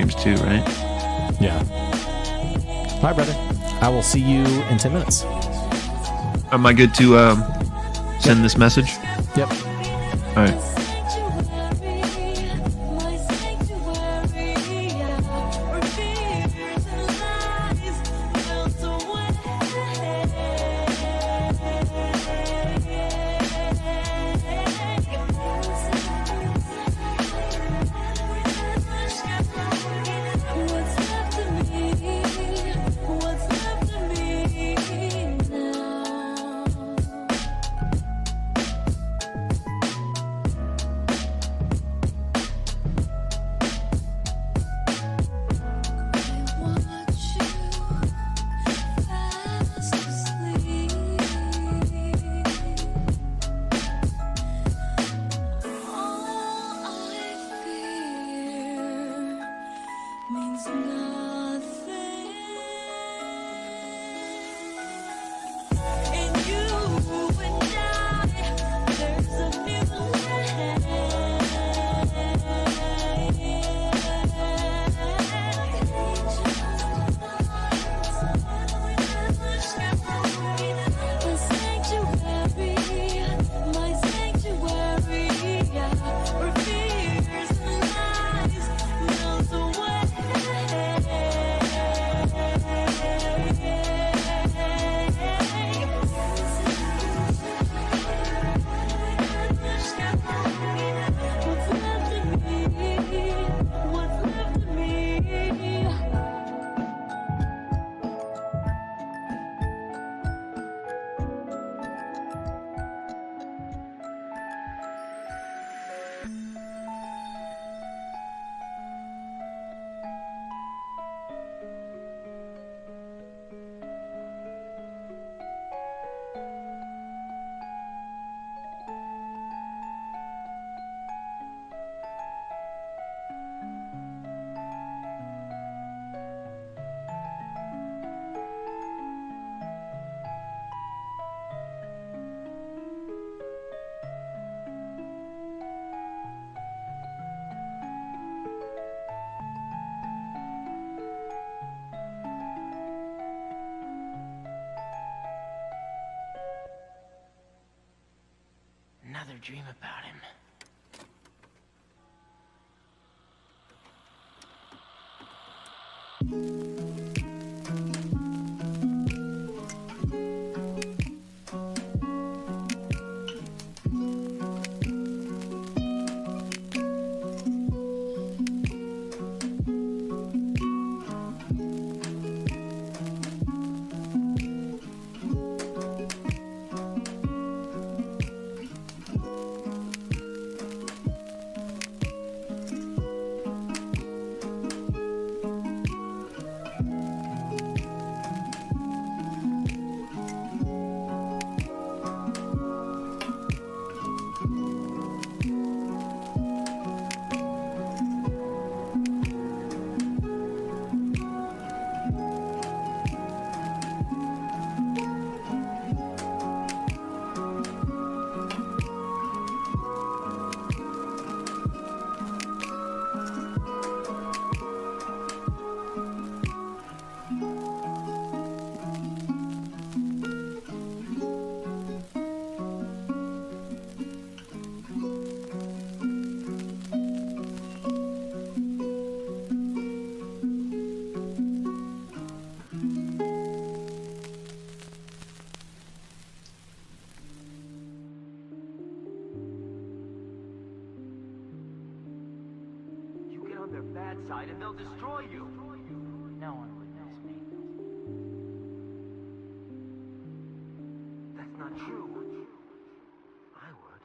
streams too, right? Yeah. All right, brother. I will see you in 10 minutes. Am I good to send this message? Yep. All right. Another dream about him. Their bad side and they'll destroy you. No one would miss me. That's not true. I would.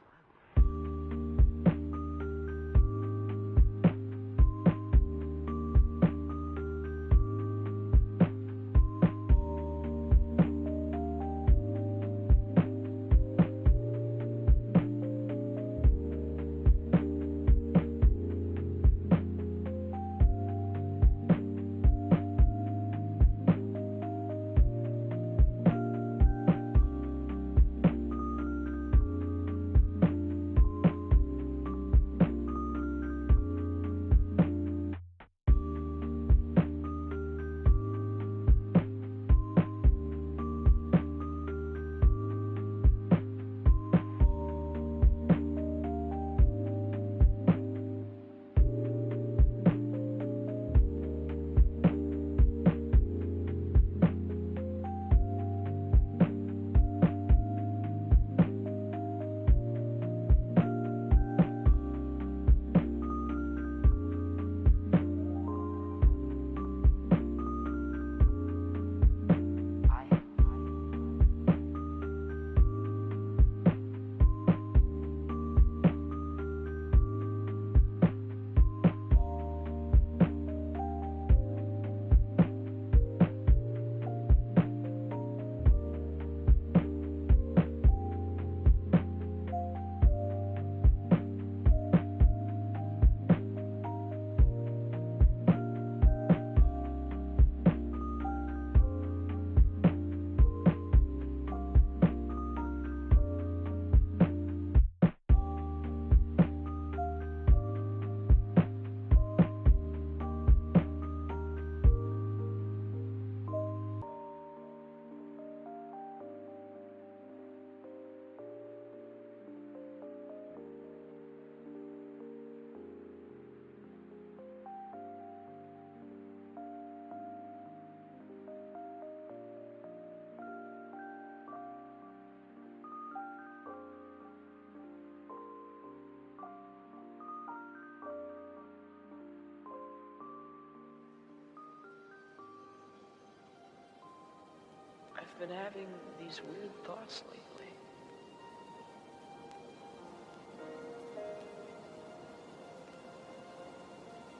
been having these weird thoughts lately.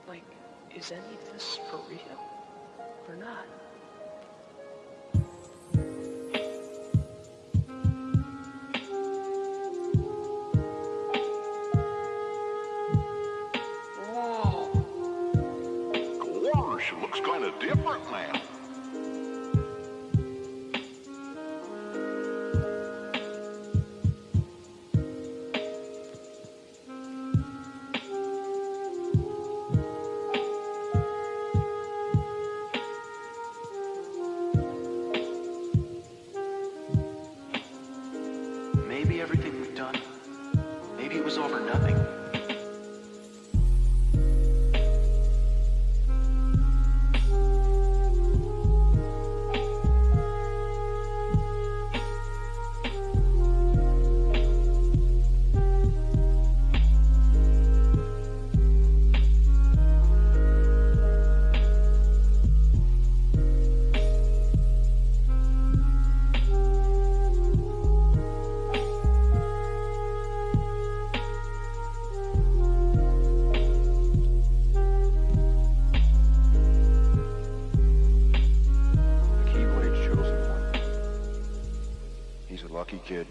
Like, is any of this for real? Or not? Whoa! Gosh, looks kind of different now. Maybe everything we've done, maybe it was all for nothing. He's a lucky kid.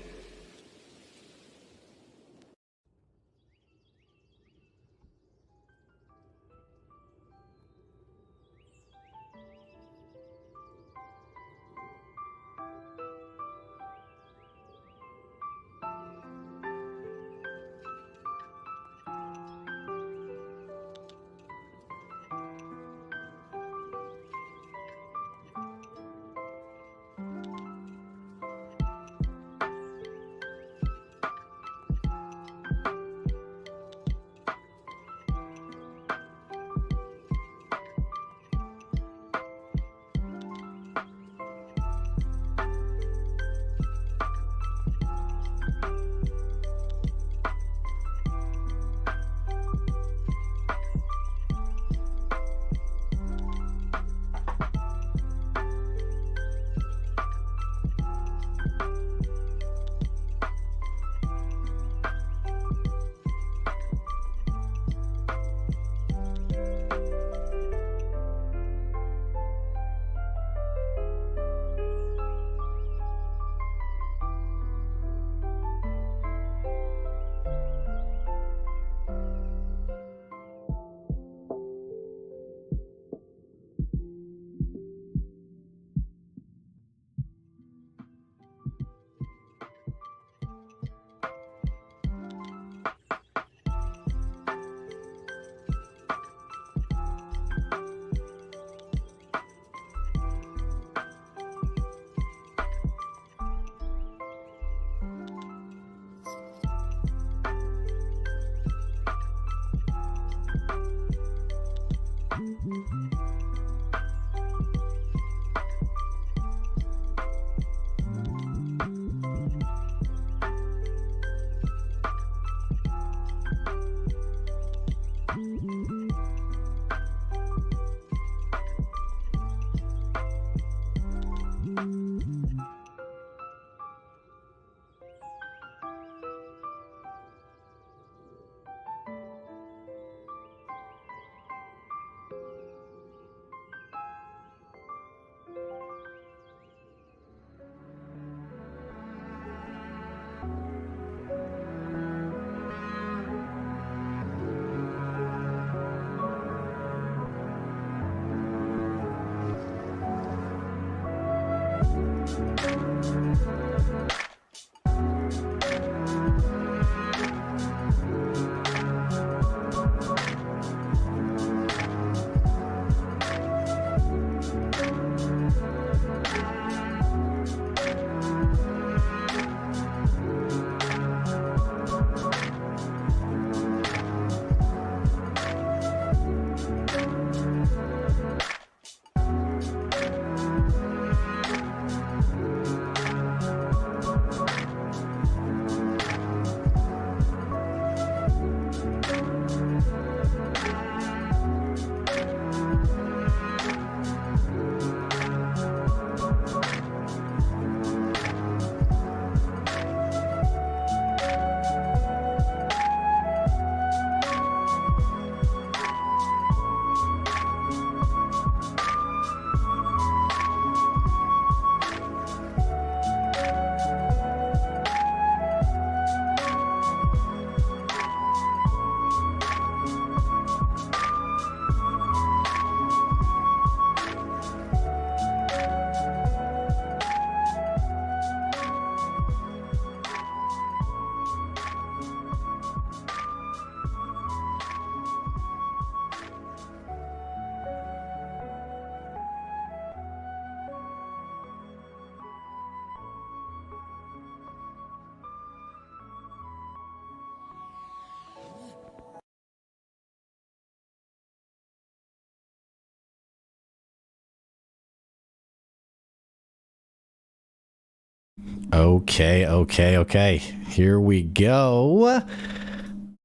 Okay. Here we go.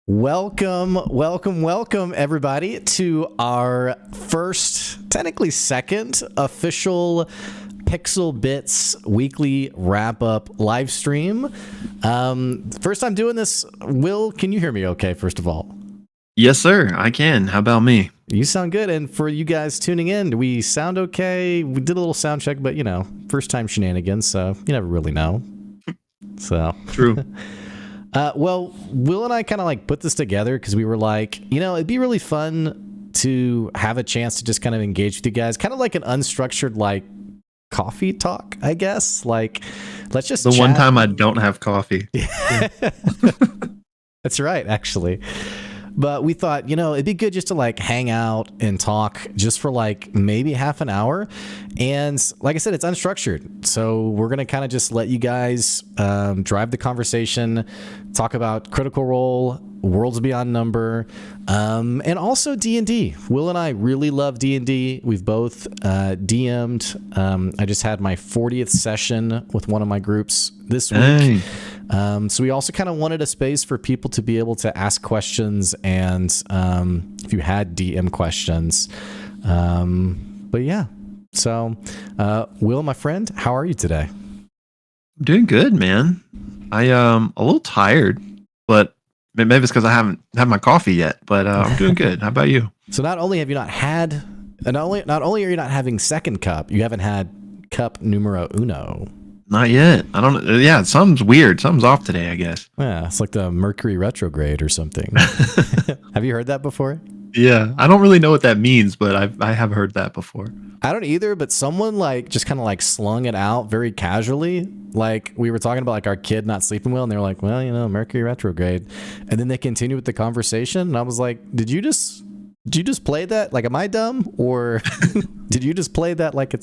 Welcome, everybody, to our first, technically second, official Pixelbits weekly wrap-up live stream. First time doing this. Will, can you hear me okay, first of all? Yes, sir. I can. How about me? You sound good. And for you guys tuning in, do we sound okay? We did a little sound check, but, first time shenanigans, so you never really know. So True. Well, Will and I kind of like put this together because we were like, it'd be really fun to have a chance to just kind of engage with you guys, kind of like an unstructured, like, coffee talk, I guess. Like, let's just One time I don't have coffee. That's right, actually. But we thought, it'd be good just to like hang out and talk just for like maybe half an hour. And like I said, it's unstructured. So we're going to kind of just let you guys drive the conversation, talk about Critical Role, Worlds Beyond Number, and also D&D. Will and I really love D&D. We've both DM'd. I just had my 40th session with one of my groups this week. Hey. So we also kind of wanted a space for people to be able to ask questions and if you had DM questions. But yeah, so Will, my friend, how are you today? I'm doing good, man. I a little tired, but maybe it's because I haven't had my coffee yet. But I'm doing good. How about you? So not only have you not had, not only are you not having second cup, you haven't had cup numero uno. Not yet. I don't know. Yeah, something's weird. Something's off today, I guess. Yeah, it's like the Mercury retrograde or something. Have you heard that before? Yeah, I don't really know what that means, but I have heard that before. I don't either, but someone like just kind of like slung it out very casually. Like we were talking about like our kid not sleeping well, and they were like, well, Mercury retrograde. And then they continue with the conversation. And I was like, did you just play that? Like, am I dumb? Or did you just play that like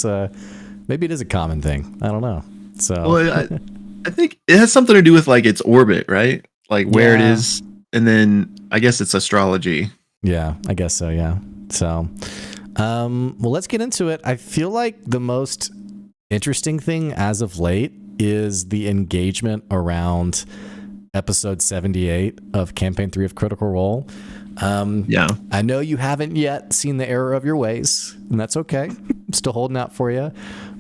maybe it is a common thing. I don't know. So well, I think it has something to do with like its orbit, right? Like where it is. And then I guess it's astrology. Yeah, I guess so. Yeah. So, well, let's get into it. I feel like the most interesting thing as of late is the engagement around episode 78 of campaign 3 of Critical Role. Yeah. I know you haven't yet seen the error of your ways, and that's okay. I'm still holding out for you.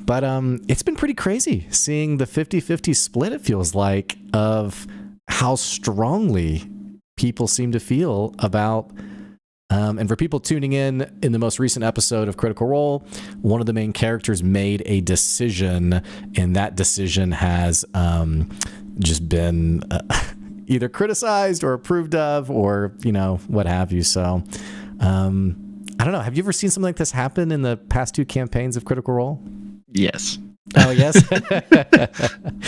But it's been pretty crazy seeing the 50-50 split, it feels like, of how strongly people seem to feel about and for people tuning in the most recent episode of Critical Role, one of the main characters made a decision, and that decision has just been either criticized or approved of or, what have you. So I don't know. Have you ever seen something like this happen in the past 2 campaigns of Critical Role? Yes. Oh, yes.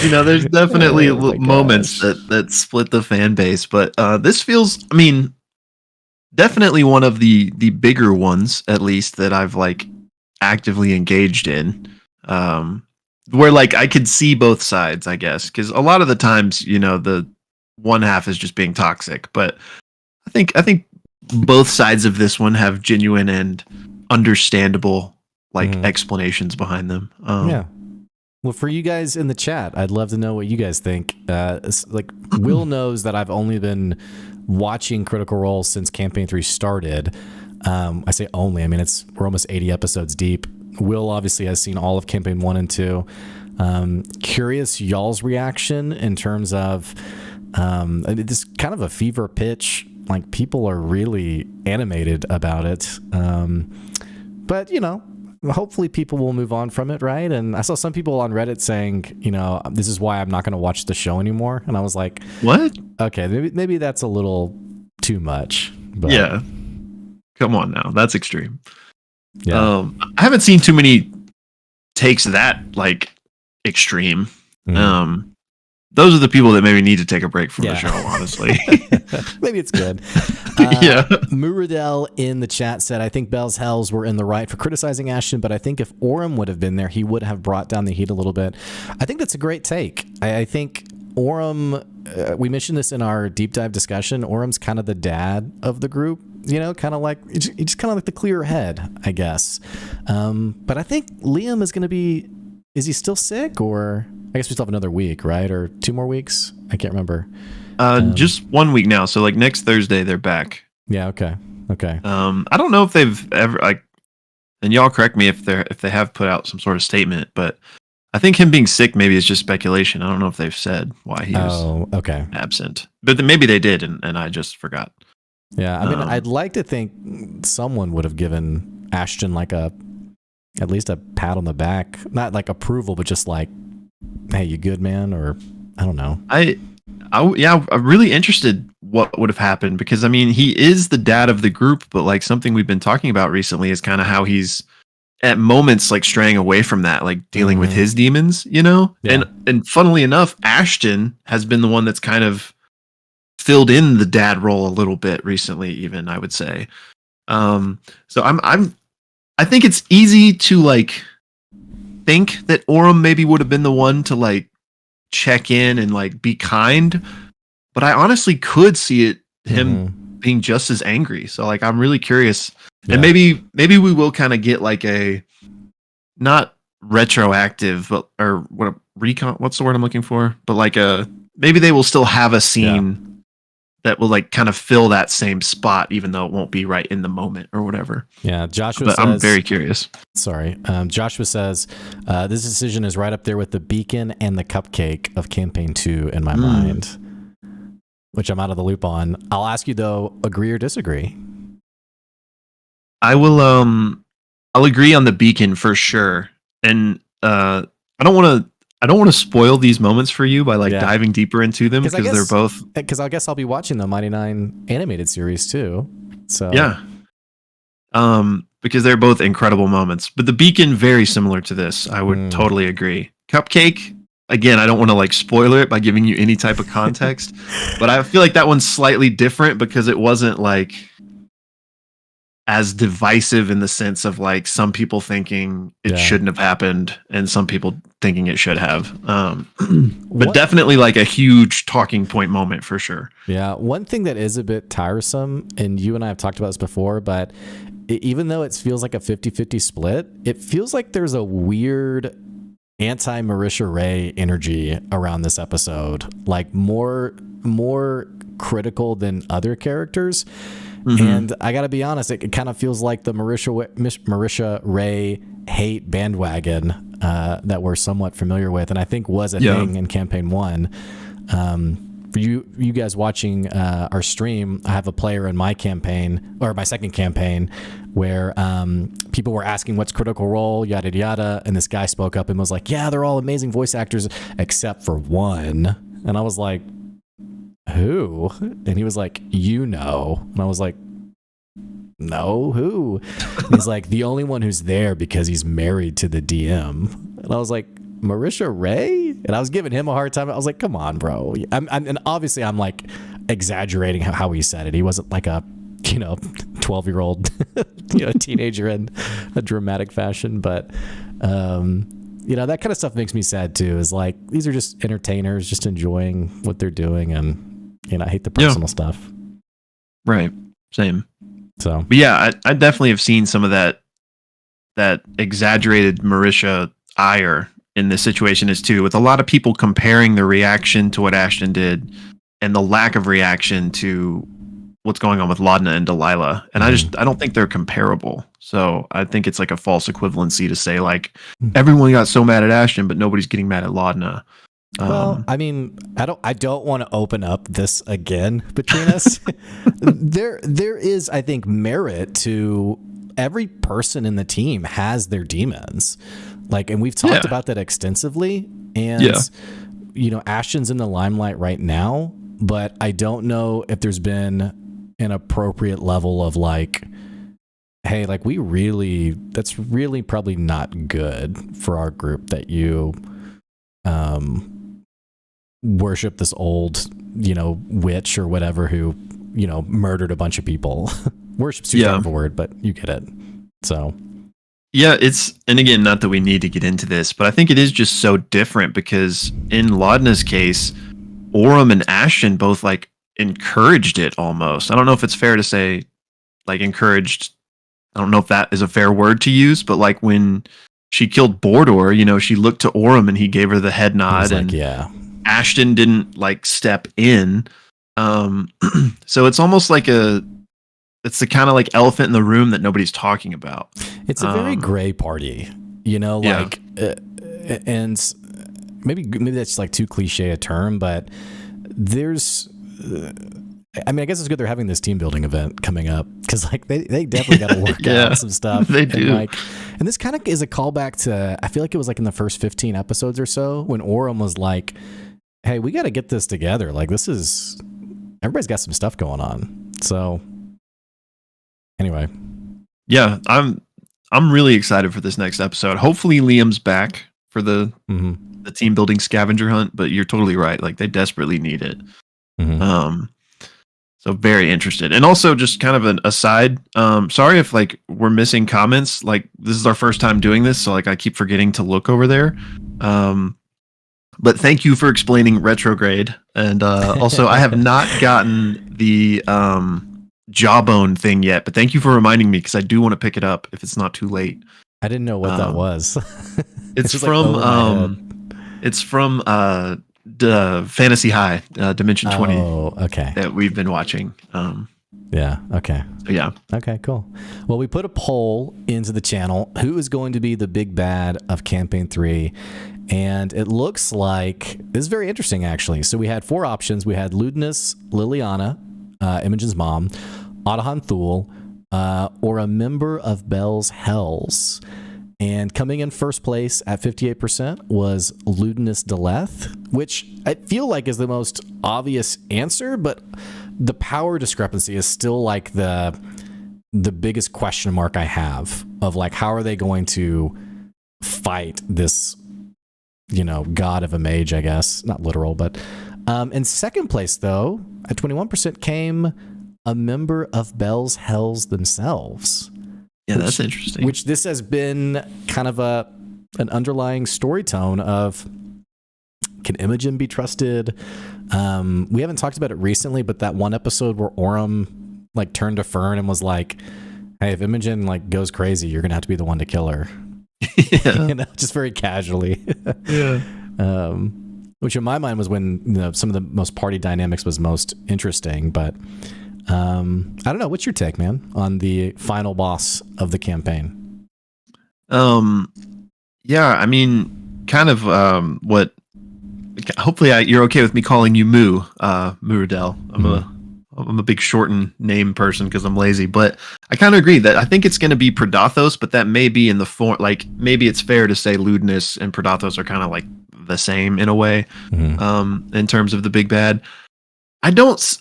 There's definitely moments that split the fan base, but this feels, definitely one of the bigger ones, at least, that I've like actively engaged in, where like I could see both sides, I guess, because a lot of the times, the one half is just being toxic, but I think both sides of this one have genuine and understandable explanations behind them. Yeah. Well, for you guys in the chat, I'd love to know what you guys think. Like Will knows that I've only been watching Critical Role since campaign 3 started. I say only, we're almost 80 episodes deep. Will obviously has seen all of campaign 1 and 2. Curious y'all's reaction in terms of this kind of a fever pitch. Like people are really animated about it. But hopefully people will move on from it, right? And I saw some people on Reddit saying, this is why I'm not going to watch the show anymore. And I was like, what? Okay, maybe that's a little too much. But yeah. Come on now. That's extreme. Yeah. I haven't seen too many takes that like extreme. Mm-hmm. Those are the people that maybe need to take a break from the show, honestly. Maybe it's good. Yeah. Muradel in the chat said, I think Bell's Hells were in the right for criticizing Ashton, but I think if Orem would have been there, he would have brought down the heat a little bit. I think that's a great take. I think Orem, we mentioned this in our deep dive discussion, Orem's kind of the dad of the group, kind of like, he's just kind of like the clear head, I guess. But I think Liam is going to be is he still sick, or I guess we still have another week, right? Or 2 more weeks? I can't remember. Just 1 week now. So like next Thursday they're back. Yeah. Okay. I don't know if they've ever and y'all correct me if they have put out some sort of statement, but I think him being sick maybe is just speculation. I don't know if they've said why he was absent, but then maybe they did, and I just forgot. Yeah, I mean, I'd like to think someone would have given Ashton like at least a pat on the back, not like approval, but just like, "Hey, you good, man?" Or I don't know. I'm really interested what would have happened, because I mean, he is the dad of the group, but like something we've been talking about recently is kind of how he's at moments like straying away from that, like dealing with his demons, you know? Yeah. And funnily enough, Ashton has been the one that's kind of filled in the dad role a little bit recently, even, I would say. So I think it's easy to like think that Orem maybe would have been the one to like check in and like be kind, but I honestly could see him being just as angry. So like I'm really curious. And maybe we will kind of get like a not retroactive, but or what recon? What's the word I'm looking for? But like maybe they will still have a scene that will like kind of fill that same spot, even though it won't be right in the moment or whatever. Yeah, Joshua but says, I'm very curious. Sorry, Joshua says this decision is right up there with the beacon and the cupcake of campaign 2 in my mind, which I'm out of the loop on. I'll ask you though, agree or disagree? I will I'll agree on the beacon for sure. And I don't want to spoil these moments for you by like diving deeper into them, because they're both, because I guess I'll be watching the Mighty Nine animated series too. So yeah. Because they're both incredible moments. But the beacon very similar to this. I would totally agree. Cupcake, again, I don't want to like spoiler it by giving you any type of context, but I feel like that one's slightly different because it wasn't like as divisive in the sense of like some people thinking it shouldn't have happened and some people thinking it should have. But definitely like a huge talking point moment for sure. Yeah. One thing that is a bit tiresome, and you and I have talked about this before, but even though it feels like a 50-50 split, it feels like there's a weird anti-Marisha Ray energy around this episode, like more critical than other characters. And I gotta be honest, it kind of feels like the Marisha Ray hate bandwagon that we're somewhat familiar with, and I think was a thing in campaign 1. For you guys watching our stream, I have a player in my campaign, or my second campaign, where people were asking what's Critical Role, yada yada, and this guy spoke up and was like, "Yeah, they're all amazing voice actors except for one," and I was like, "Who?" And he was like, "You know," and I was like, "No, who?" And he's like, "The only one who's there because he's married to the DM," and I was like, "Marisha Ray?" And I was giving him a hard time. I was like, "Come on, bro." And obviously I'm like exaggerating how he said it. He wasn't like a 12-year-old teenager in a dramatic fashion, but that kind of stuff makes me sad too. Is like, these are just entertainers just enjoying what they're doing, and I hate the personal stuff. Right. Same. So, but yeah, I definitely have seen some of that exaggerated Marisha ire in this situation is too, with a lot of people comparing the reaction to what Ashton did and the lack of reaction to what's going on with Laudna and Delilah. And I don't think they're comparable. So I think it's like a false equivalency to say like everyone got so mad at Ashton, but nobody's getting mad at Laudna. Well, I mean, I don't want to open up this again between us. There is, I think, merit to every person in the team has their demons. Like, and we've talked about that extensively. And, Ashton's in the limelight right now, but I don't know if there's been an appropriate level of like, hey, like that's really probably not good for our group that you, worship this old, witch or whatever who, murdered a bunch of people. Worship's too strong of a word, but you get it. So yeah, and again, not that we need to get into this, but I think it is just so different because in Laudna's case, Orem and Ashton both like encouraged it almost. I don't know if it's fair to say like encouraged. I don't know if that is a fair word to use, but like when she killed Bordor, you know, she looked to Orem and he gave her the head nod, and yeah. Ashton didn't like step in. So it's almost like it's the kind of like elephant in the room that nobody's talking about. It's a very gray party, you know, like, and maybe that's like too cliche a term, but there's, I mean, I guess it's good they're having this team building event coming up, because like they definitely got to work out some stuff. They do. And this kind of is a callback to, I feel like it was like in the first 15 episodes or so when Orem was like, hey, we got to get this together. Like everybody's got some stuff going on. So anyway. Yeah, I'm really excited for this next episode. Hopefully Liam's back for the team building scavenger hunt, but you're totally right. Like they desperately need it. So very interested. And also just kind of an aside, sorry if like we're missing comments. Like this is our first time doing this, so like I keep forgetting to look over there. But thank you for explaining retrograde. And also I have not gotten the Jawbone thing yet, but thank you for reminding me, because I do want to pick it up if it's not too late. I didn't know what that was. It's from the Fantasy High, Dimension 20. Oh, okay. That we've been watching. Yeah. Okay. So yeah. Okay, cool. Well, we put a poll into the channel. Who is going to be the big bad of Campaign 3? And it looks like this is very interesting, actually. So we had 4 options. We had Ludinus, Liliana, Imogen's mom, Otahan Thule, or a member of Bell's Hells. And coming in first place at 58% was Ludinus Deleth, which I feel like is the most obvious answer, but the power discrepancy is still like the biggest question mark I have of like, how are they going to fight this, you know, god of a mage, I guess, not literal, but in second place though, at 21% came a member of Bell's Hells themselves. Yeah, that's interesting. Which this has been kind of an underlying story tone of, can Imogen be trusted? We haven't talked about it recently, but that one episode where Orem like turned to Fern and was like, hey, if Imogen like goes crazy, you're gonna have to be the one to kill her. Yeah. You know, just very casually. Yeah. Which in my mind was when, you know, some of the most party dynamics was most interesting, but I don't know. What's your take, man, on the final boss of the campaign? Yeah, I mean, kind of what. Hopefully, you're okay with me calling you Moo, Muradel. I'm a big shortened name person because I'm lazy, but I kind of agree that I think it's going to be Predathos, but that may be in the form, like maybe it's fair to say Ludinus and Predathos are kind of like the same in a way, in terms of the big bad. I don't.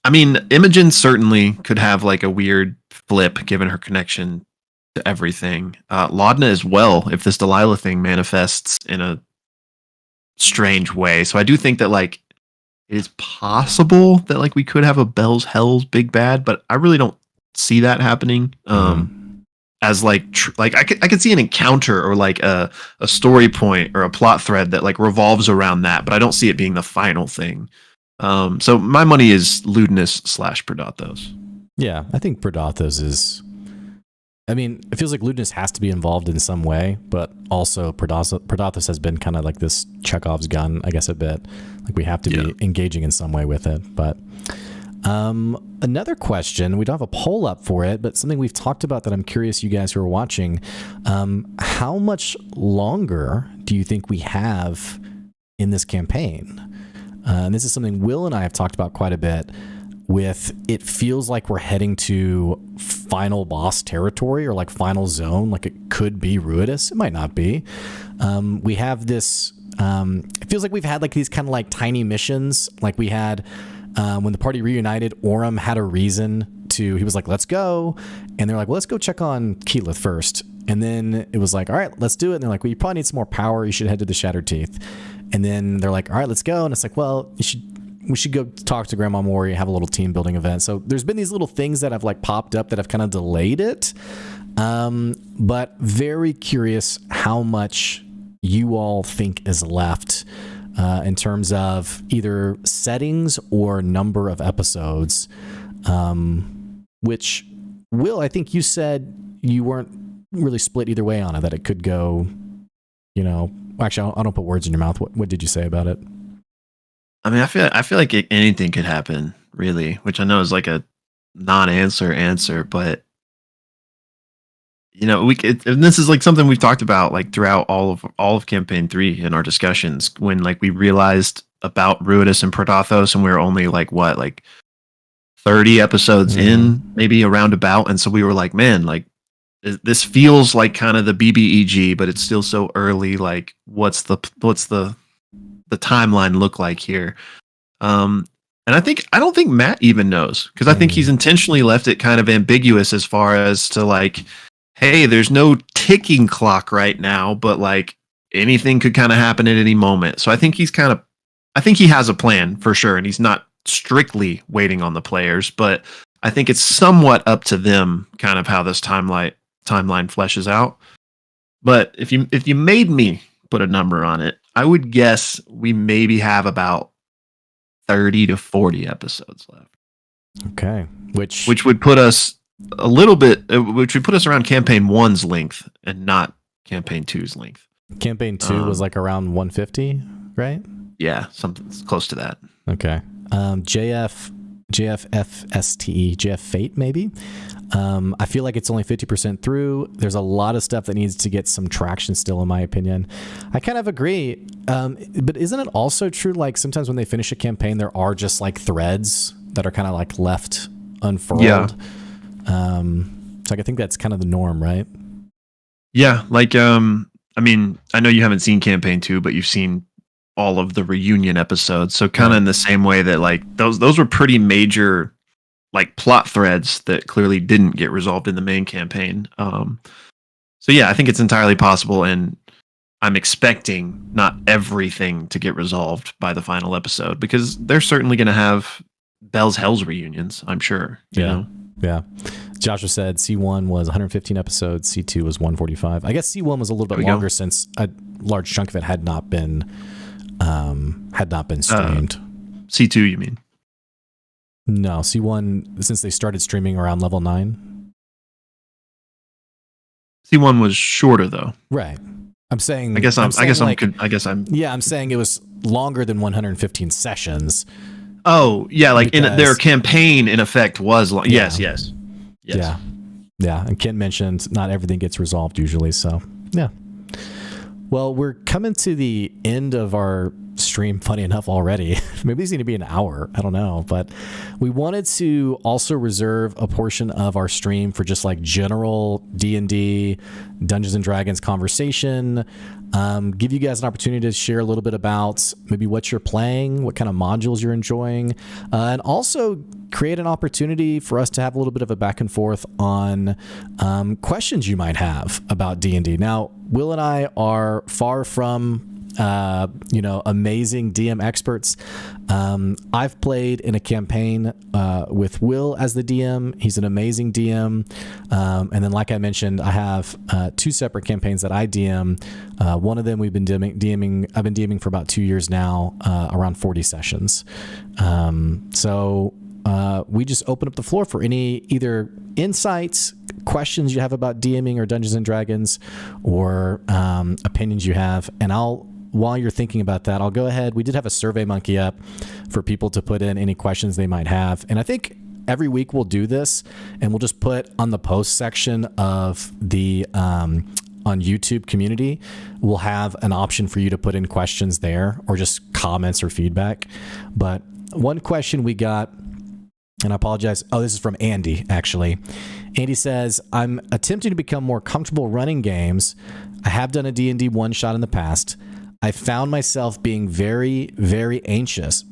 I mean, Imogen certainly could have like a weird flip given her connection to everything. Laudna as well, if this Delilah thing manifests in a strange way. So I do think that like it is possible that like we could have a Bell's Hells big bad, but I really don't see that happening. As like like I could see an encounter or like a story point or a plot thread that like revolves around that, but I don't see it being the final thing. So my money is Ludinus / Predathos. Yeah, I think Predathos is. I mean, it feels like Ludinus has to be involved in some way, but also Predathos has been kind of like this Chekhov's gun, I guess, a bit. Like we have to be engaging in some way with it. But another question, we don't have a poll up for it, but something we've talked about that I'm curious you guys who are watching, how much longer do you think we have in this campaign? And this is something Will and I have talked about quite a bit. With it feels like we're heading to final boss territory or like final zone. Like it could be Ruidus. It might not be. We have this. It feels like we've had like these kind of like tiny missions. Like we had when the party reunited, Orem had a reason to. He was like, "Let's go," and they're like, "Well, let's go check on Keyleth first." And then it was like, "All right, let's do it." And they're like, "Well, you probably need some more power. You should head to the Shattered Teeth." And then they're like, "All right, let's go." And it's like, "Well, we should go talk to Grandma Mori, have a little team building event." So there's been these little things that have like popped up that have kind of delayed it. But very curious how much you all think is left in terms of either settings or number of episodes. Which, Will, I think you said you weren't really split either way on it. That it could go, actually, I don't put words in your mouth. What did you say about it? I mean, I feel like anything could happen, really, which I know is like a non-answer, but and this is like something we've talked about like throughout all of campaign 3 in our discussions when like we realized about Ruidus and Protothos, and we were only like 30 episodes in, maybe around about, and so we were like, man, like this feels like kind of the BBEG, but it's still so early. Like, what's the timeline look like here? And I don't think Matt even knows, because I think he's intentionally left it kind of ambiguous as far as to like, hey, there's no ticking clock right now, but like anything could kind of happen at any moment. So I think I think he has a plan for sure, and he's not strictly waiting on the players, but I think it's somewhat up to them kind of how this timeline fleshes out. But if you made me put a number on it, I would guess we maybe have about 30 to 40 episodes left. Okay. Which would put us a little bit, which would put us around campaign 1's length and not campaign 2's length. Campaign 2 was like around 150, right? Yeah, something close to that. Okay. JF Fate, maybe. I feel like it's only 50% through. There's a lot of stuff that needs to get some traction still, in my opinion. I kind of agree. But isn't it also true, like sometimes when they finish a campaign, there are just like threads that are kind of like left unfurled? Yeah. So I think that's kind of the norm, right? Yeah. Like, I mean, I know you haven't seen campaign 2, but you've seen all of the reunion episodes. So kind of in the same way that like those were pretty major like plot threads that clearly didn't get resolved in the main campaign. So yeah, I think it's entirely possible, and I'm expecting not everything to get resolved by the final episode, because they're certainly going to have Bell's Hells reunions, I'm sure. You know? Yeah. Joshua said C1 was 115 episodes, C2 was 145. I guess C1 was a little bit longer since a large chunk of it had not been streamed. C2, you mean? No, C1, since they started streaming around level 9. C1 was shorter though. Right. I'm saying I'm saying it was longer than 115 sessions. Oh, yeah, like in their campaign in effect was long. Yes. Yeah. And Ken mentioned not everything gets resolved usually, so yeah. Well, we're coming to the end of our stream, funny enough, already. Maybe it's going to be an hour. I don't know. But we wanted to also reserve a portion of our stream for just like general D&D, Dungeons and Dragons conversation. Give you guys an opportunity to share a little bit about maybe what you're playing, what kind of modules you're enjoying, and also create an opportunity for us to have a little bit of a back and forth on questions you might have about D&D. Now, Will and I are far from amazing DM experts. I've played in a campaign with Will as the DM. He's an amazing DM. And then, like I mentioned, I have 2 separate campaigns that I DM. One of them we've been DMing. I've been DMing for about 2 years now, around 40 sessions. So we just open up the floor for any either insights, questions you have about DMing or Dungeons and Dragons, or opinions you have. And while you're thinking about that, I'll go ahead. We did have a Survey Monkey up for people to put in any questions they might have. And I think every week we'll do this, and we'll just put on the post section of the on YouTube community, we'll have an option for you to put in questions there or just comments or feedback. But one question we got, and I apologize. Oh, this is from Andy, actually. Andy says, I'm attempting to become more comfortable running games. I have done a D&D one-shot in the past. I found myself being very, very anxious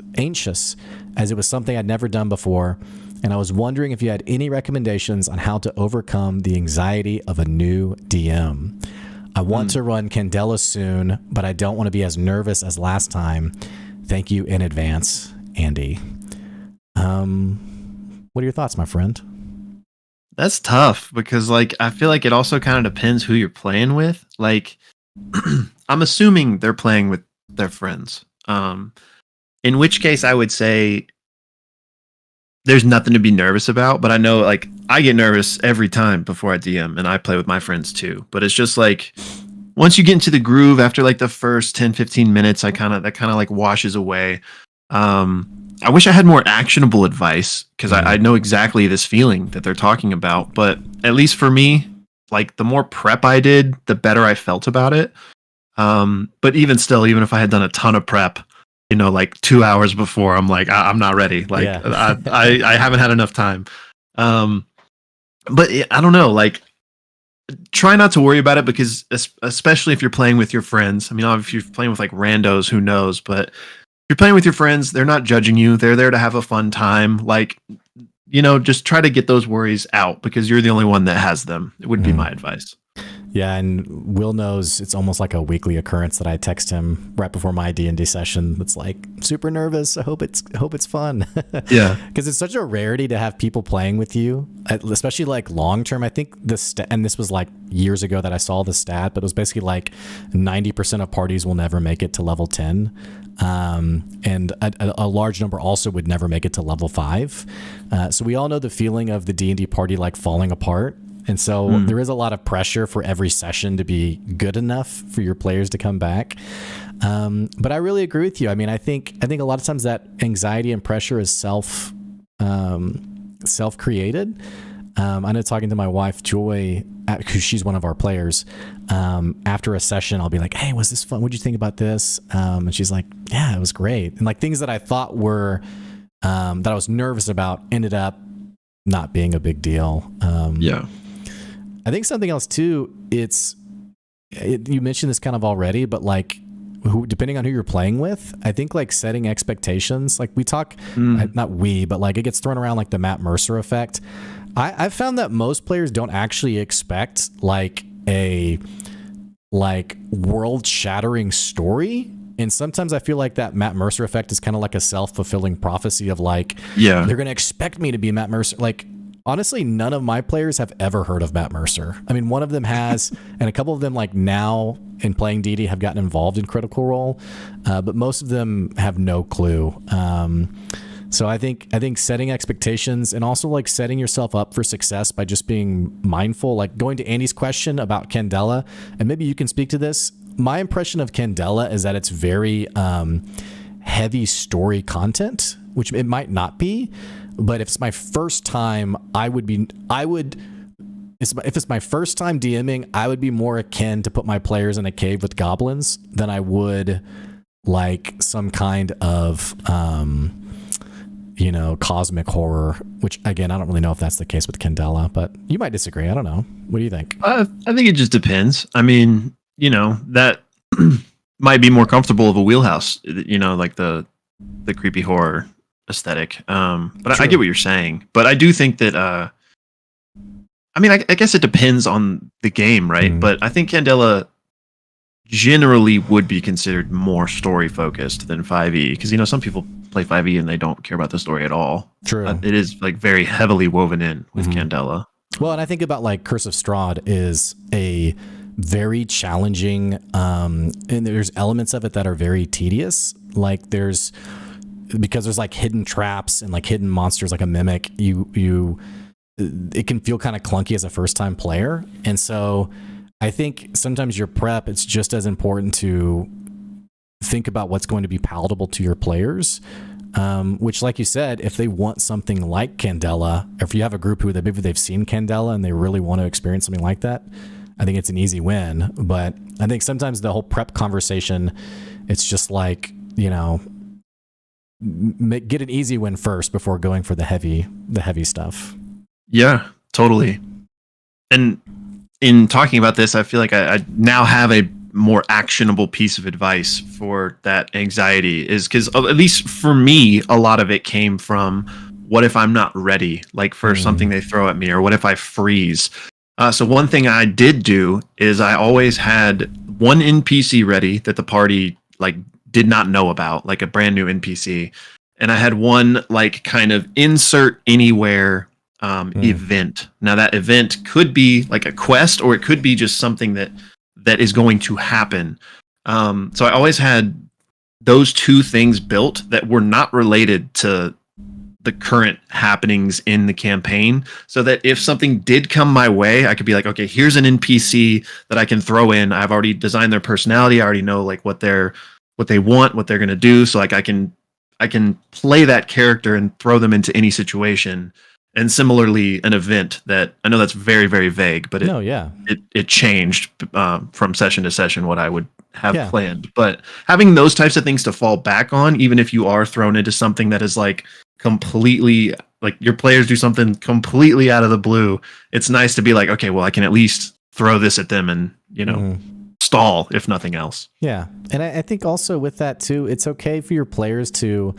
as it was something I'd never done before. And I was wondering if you had any recommendations on how to overcome the anxiety of a new DM. I want to run Candela soon, but I don't want to be as nervous as last time. Thank you in advance, Andy. What are your thoughts, my friend? That's tough because, like, I feel like it also kind of depends who you're playing with. Like, I'm assuming they're playing with their friends. In which case, I would say there's nothing to be nervous about. But I know, like, I get nervous every time before I DM, and I play with my friends too. But it's just like once you get into the groove after like the first 10-15 minutes, that kind of like washes away. I wish I had more actionable advice, because I know exactly this feeling that they're talking about. But at least for me, like, the more prep I did, the better I felt about it. But even still, even if I had done a ton of prep, you know, like 2 hours before, I'm like, I'm not ready. Like, yeah. I haven't had enough time. But I don't know, like, try not to worry about it, because especially if you're playing with your friends. I mean, if you're playing with like randos, who knows? But if you're playing with your friends, they're not judging you. They're there to have a fun time. Like, you know, just try to get those worries out, because you're the only one that has them. It would be my advice. Yeah, and Will knows it's almost like a weekly occurrence that I text him right before my D&D session. It's like, super nervous. I hope it's fun. Yeah, because it's such a rarity to have people playing with you, especially like long term. I think and this was like years ago that I saw the stat, but it was basically like 90% of parties will never make it to level 10. And a large number also would never make it to level 5. So we all know the feeling of the D&D party like falling apart. And so there is a lot of pressure for every session to be good enough for your players to come back. But I really agree with you. I mean, I think a lot of times that anxiety and pressure is self-created. I know, talking to my wife, Joy, because she's one of our players, after a session, I'll be like, hey, was this fun? What'd you think about this? And she's like, yeah, it was great. And like things that I thought were, that I was nervous about, ended up not being a big deal. Yeah. I think something else too, you mentioned this kind of already, but like, depending on who you're playing with, I think like setting expectations, like we talk, not we, but like it gets thrown around like the Matt Mercer effect. I've found that most players don't actually expect like a world shattering story. And sometimes I feel like that Matt Mercer effect is kind of like a self-fulfilling prophecy of like, they're going to expect me to be Matt Mercer. Like, honestly, none of my players have ever heard of Matt Mercer. I mean, one of them has, and a couple of them like now in playing D&D have gotten involved in Critical Role, but most of them have no clue. So I think setting expectations and also like setting yourself up for success by just being mindful, like going to Andy's question about Candela, and maybe you can speak to this. My impression of Candela is that it's very heavy story content, which it might not be. But if it's my first time, if it's my first time DMing, I would be more akin to put my players in a cave with goblins than I would like some kind of, cosmic horror, which again, I don't really know if that's the case with Candela, but you might disagree. I don't know. What do you think? I think it just depends. I mean, that might be more comfortable of a wheelhouse, like the creepy horror aesthetic. But I get what you're saying. But I do think that I guess it depends on the game, right? But I think Candela generally would be considered more story focused than 5e, because some people play 5e and they don't care about the story at all. True. It is like very heavily woven in with Candela. Well, and I think about like Curse of Strahd is a very challenging, and there's elements of it that are very tedious. Like because there's like hidden traps and like hidden monsters, like a mimic, it can feel kind of clunky as a first time player. And so I think sometimes your prep, it's just as important to think about what's going to be palatable to your players. Which, like you said, if they want something like Candela, or if you have a group who maybe they've seen Candela and they really want to experience something like that, I think it's an easy win. But I think sometimes the whole prep conversation, it's just like, get an easy win first before going for the heavy stuff. Yeah, totally. And in talking about this, I feel like I now have a more actionable piece of advice for that anxiety, is because at least for me, a lot of it came from, what if I'm not ready, like for something they throw at me, or what if I freeze? So one thing I did do is I always had one NPC ready that the party like did not know about, like a brand new NPC. And I had one like kind of insert anywhere event. Now that event could be like a quest, or it could be just something that is going to happen. So I always had those two things built that were not related to the current happenings in the campaign, so that if something did come my way, I could be like, okay, here's an NPC that I can throw in. I've already designed their personality. I already know like what they want, what they're gonna do. So like I can play that character and throw them into any situation. And similarly, an event that I know that's very, very vague, but it changed from session to session what I would have planned. But having those types of things to fall back on, even if you are thrown into something that is like completely like your players do something completely out of the blue, it's nice to be like, okay, well, I can at least throw this at them and stall if nothing else. Yeah, and I think also with that too, it's okay for your players to,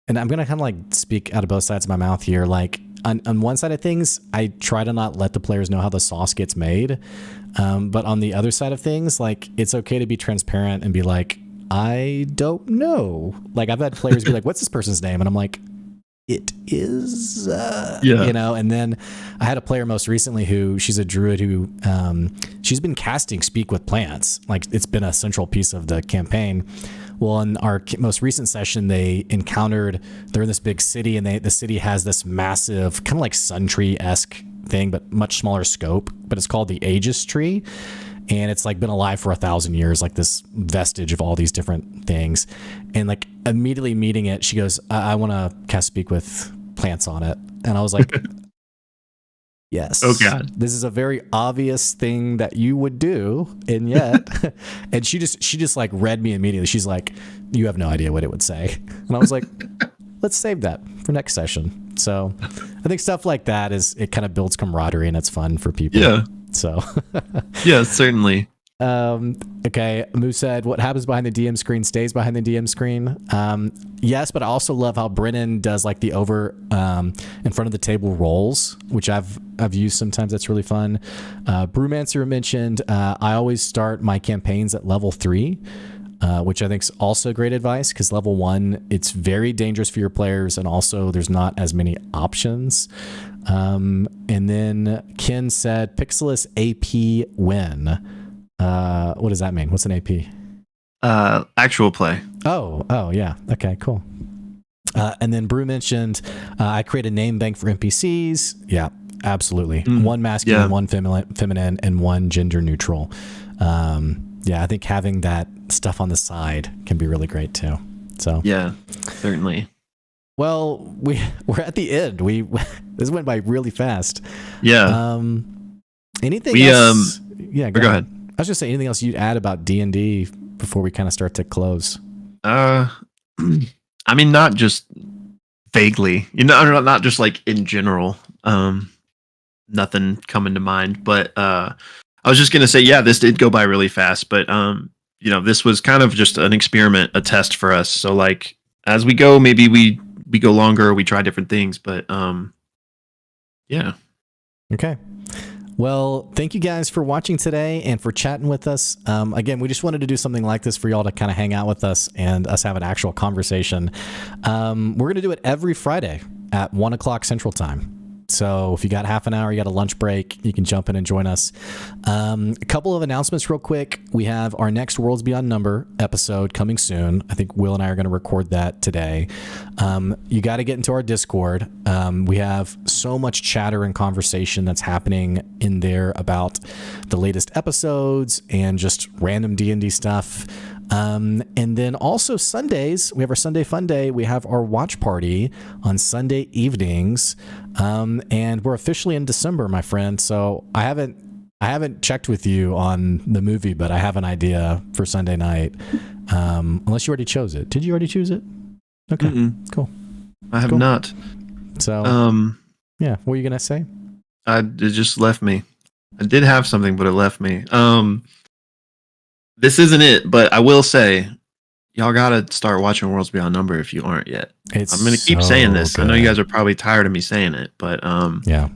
and I'm gonna kind of like speak out of both sides of my mouth here, like. On one side of things, I try to not let the players know how the sauce gets made. But on the other side of things, like it's okay to be transparent and be like, I don't know. Like I've had players be like, what's this person's name? And I'm like, it is, you know, and then I had a player most recently who she's a druid who she's been casting Speak with Plants. Like it's been a central piece of the campaign. Well, in our most recent session, they're in this big city, and the city has this massive, kind of like Sun Tree-esque thing, but much smaller scope. But it's called the Aegis Tree, and it's like been alive for 1,000 years, like this vestige of all these different things. And like immediately meeting it, she goes, I want to cast Speak with Plants on it. And I was like, yes. Oh God. This is a very obvious thing that you would do, and yet, and she just like read me immediately. She's like, you have no idea what it would say. And I was like, let's save that for next session. So I think stuff like that it kind of builds camaraderie and it's fun for people. Yeah. So yeah, certainly. Okay. Moo said, what happens behind the DM screen stays behind the DM screen. Yes, but I also love how Brennan does like the over in front of the table rolls, which I've used sometimes. That's really fun. Brewmancer mentioned I always start my campaigns at level 3, which I think is also great advice, because level 1, it's very dangerous for your players, and also there's not as many options. And then Ken said, Pixelus AP win. What does that mean? What's an AP? Actual play. Oh, yeah. Okay, cool. And then Brew mentioned I create a name bank for NPCs. Yeah, absolutely. One masculine, one feminine, and one gender neutral. Yeah, I think having that stuff on the side can be really great too. So yeah, certainly. Well, we're at the end. This went by really fast. Yeah. Anything else? Yeah, go ahead. I was just saying, anything else you'd add about D&D before we kind of start to close? I mean, not just vaguely, not just like in general. Nothing coming to mind, but I was just gonna say, yeah, this did go by really fast, but this was kind of just an experiment, a test for us. So like as we go, maybe we go longer, we try different things, but yeah. Okay. Well, thank you guys for watching today and for chatting with us. Again, we just wanted to do something like this for y'all to kind of hang out with us and us have an actual conversation. We're going to do it every Friday at 1 o'clock Central Time. So if you got half an hour, you got a lunch break, you can jump in and join us. A couple of announcements real quick. We have our next Worlds Beyond Number episode coming soon. I think Will and I are going to record that today. You got to get into our Discord. We have so much chatter and conversation that's happening in there about the latest episodes and just random D&D stuff. And then also Sundays, we have our Sunday Fun Day. We have our watch party on Sunday evenings. And we're officially in December, my friend. So I haven't checked with you on the movie, but I have an idea for Sunday night. Unless you already chose it. Did you already choose it? Okay, cool. I have not. So, yeah, what were you going to say? It just left me. I did have something, but it left me. This isn't it, but I will say, y'all gotta start watching Worlds Beyond Number if you aren't yet. I'm gonna keep saying this. Good. I know you guys are probably tired of me saying it, but yeah,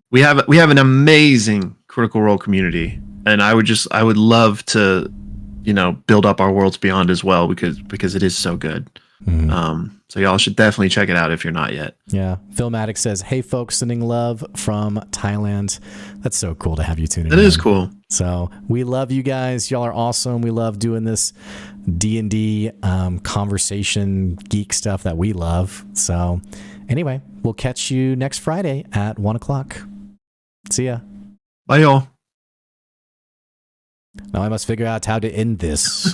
we have an amazing Critical Role community, and I would love to, build up our Worlds Beyond as well because it is so good. So y'all should definitely check it out if you're not yet. Yeah. Philmatic says, hey folks, sending love from Thailand. That's so cool to have you tuning in. That is cool. So we love you guys. Y'all are awesome. We love doing this D&D conversation geek stuff that we love. So Anyway, we'll catch you next Friday at 1:00. See ya. Bye, y'all. Now I must figure out how to end this.